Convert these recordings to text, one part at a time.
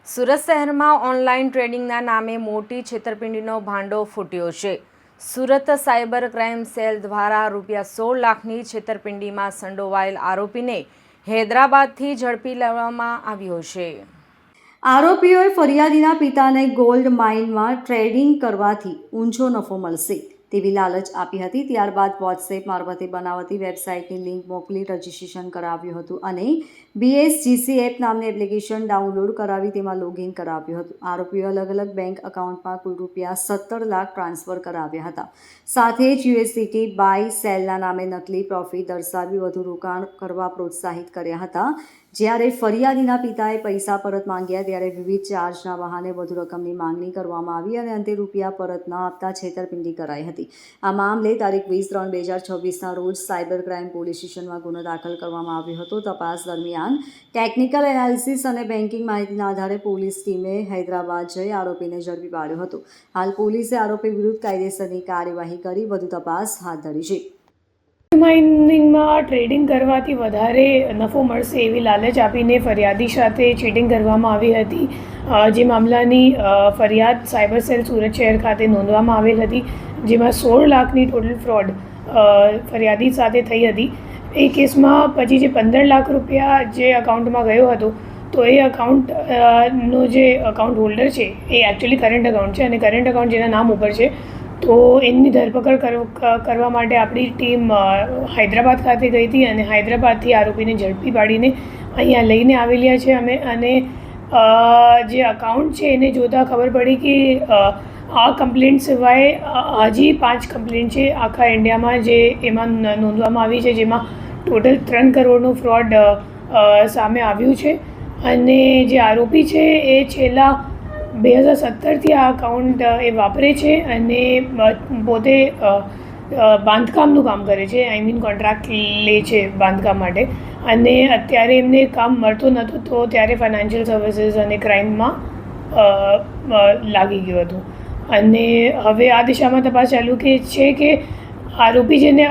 સુરત શહેરમાં ઓનલાઈન ટ્રેડિંગના નામે મોટી છેતરપિંડીનો ભાંડો ફૂટ્યો છે. સુરત સાયબર ક્રાઇમ સેલ દ્વારા ₹16 લાખની છેતરપિંડીમાં સંડોવાયેલ આરોપીને હૈદરાબાદથી ઝડપી લેવામાં આવ્યો છે. આરોપીઓએ ફરિયાદીના પિતાને ગોલ્ડ માઇનમાં ટ્રેડિંગ કરવાથી ઊંચો નફો મળશે તેવી લાલચ આપી હતી. ત્યારબાદ વોટ્સએપ મારફતે બનાવટી વેબસાઇટની લિંક મોકલી રજીસ્ટ્રેશન કરાવ્યું હતું અને BSGC એપ નામની એપ્લિકેશન ડાઉનલોડ કરાવી તેમાં લોગિન કરાવ્યું હતું. આરોપીઓએ અલગ અલગ બેંક એકાઉન્ટમાં કુલ ₹17 લાખ ટ્રાન્સફર કરાવ્યા હતા. સાથે જ USDT બાય સેલના નામે નકલી પ્રોફિટ દર્શાવી વધુ રોકાણ કરવા પ્રોત્સાહિત કર્યા હતા. જ્યારે ફરિયાદીના પિતાએ પૈસા પરત માંગ્યા ત્યારે વિવિધ ચાર્જના બહાને વધુ રકમની માંગણી કરવામાં આવી અને અંતે રૂપિયા પરત ન આપતા છેતરપિંડી કરાઈ હતી. આ મામલે તારીખ 20/3/2026ના રોજ સાયબર ક્રાઇમ પોલીસ સ્ટેશનમાં ગુનો દાખલ કરવામાં આવ્યો હતો. તપાસ દરમિયાન ટેકનિકલ એનાલિસિસ અને બેન્કિંગ માહિતીના આધારે પોલીસ ટીમે હૈદરાબાદ જઈ આરોપીને ઝડપી પાડ્યો હતો. હાલ પોલીસે આરોપી વિરુદ્ધ કાયદેસરની કાર્યવાહી કરી વધુ તપાસ હાથ ધરી છે. માઇનિંગમાં ટ્રેડિંગ કરવાથી વધારે નફો મળશે એવી લાલચ આપીને ફરિયાદી સાથે ચીટિંગ કરવામાં આવી હતી. જે મામલાની ફરિયાદ સાયબર સેલ સુરત શહેર ખાતે નોંધવામાં આવેલ હતી, જેમાં 16 લાખની ટોટલ ફ્રોડ ફરિયાદી સાથે થઈ હતી. એ કેસમાં પછી જે 15 લાખ રૂપિયા જે અકાઉન્ટમાં ગયો હતો, તો એ અકાઉન્ટનો જે અકાઉન્ટ હોલ્ડર છે એ એકચ્યુઅલી કરંટ અકાઉન્ટ છે અને કરંટ અકાઉન્ટ જેના નામ ઉપર છે, તો એમની ધરપકડ કરવા માટે આપણી ટીમ હૈદરાબાદ ખાતે ગઈ હતી અને હૈદરાબાદથી આરોપીને ઝડપી પાડીને અહીંયા લઈને આવેલા છે અમે. અને જે અકાઉન્ટ છે એને જોતાં ખબર પડી કે આ કમ્પ્લેન્ટ સિવાય હજી 5 કમ્પ્લેન્ટ છે આખા ઇન્ડિયામાં જે એમાં નોંધવામાં આવી છે, જેમાં ટોટલ 3 કરોડનું ફ્રોડ સામે આવ્યું છે. અને જે આરોપી છે એ છેલ્લા 2017થી આ અકાઉન્ટ એ વાપરે છે અને પોતે બાંધકામનું કામ કરે છે. કોન્ટ્રાક્ટ લે છે બાંધકામ માટે. અને અત્યારે એમને કામ મળતું નહોતું, તો ત્યારે ફાઇનાન્શિયલ સર્વિસીસ અને ક્રાઇમમાં લાગી ગયું હતું. અને હવે આ દિશામાં તપાસ ચાલુ છે કે આરોપી જેને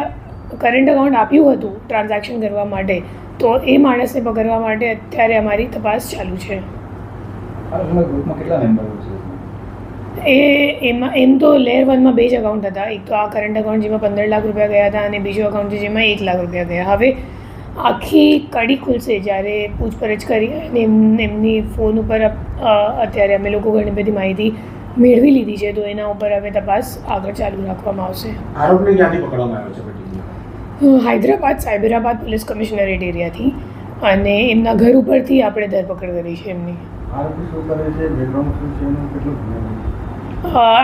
કરંટ અકાઉન્ટ આપ્યું હતું ટ્રાન્ઝેક્શન કરવા માટે, તો એ માણસને પકડવા માટે અત્યારે અમારી તપાસ ચાલુ છે. એમ તો લેયર 1માં 2 જ અકાઉન્ટ હતા. એક તો આ કરંટ અકાઉન્ટ જેમાં 15 લાખ રૂપિયા ગયા હતા અને બીજો અકાઉન્ટ છે જેમાં 1 લાખ રૂપિયા ગયા. હવે આખી કડી ખુલશે જ્યારે પૂછપરછ કરી અને એમની ફોન ઉપર અત્યારે અમે લોકો ઘણી બધી માહિતી મેળવી લીધી છે, તો એના ઉપર હવે તપાસ આગળ ચાલુ રાખવામાં આવશે. આરોપીને ક્યાંથી પકડવામાં આવ્યો છે? હૈદરાબાદ સાયબરાબાદ પોલીસ કમિશનરેટ એરિયાથી, અને એમના ઘર ઉપરથી આપણે ધરપકડ કરી છે એમની.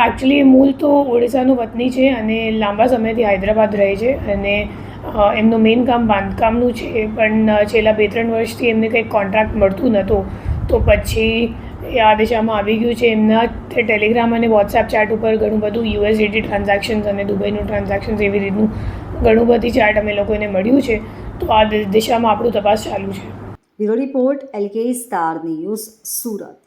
એકચ્યુઅલી મૂળ તો ઓડિશાનું વતની છે અને લાંબા સમયથી હૈદરાબાદ રહે છે અને એમનું મેઇન કામ બાંધકામનું છે. પણ છેલ્લા 2-3 વર્ષથી એમને કંઈક કોન્ટ્રાક્ટ મળતું નહોતું, તો પછી આ દિશામાં આવી ગયું છે. એમના ટેલિગ્રામ અને વોટ્સએપ ચેટ ઉપર ઘણું બધું USDT ટ્રાન્ઝેક્શન્સ અને દુબઈનું ટ્રાન્ઝેક્શન્સ એવી રીતનું ઘણું બધી ચેટ અમે લોકોને મળ્યું છે, તો આ દિશામાં આપણું તપાસ ચાલુ છે. Bureau report LK star news Surat.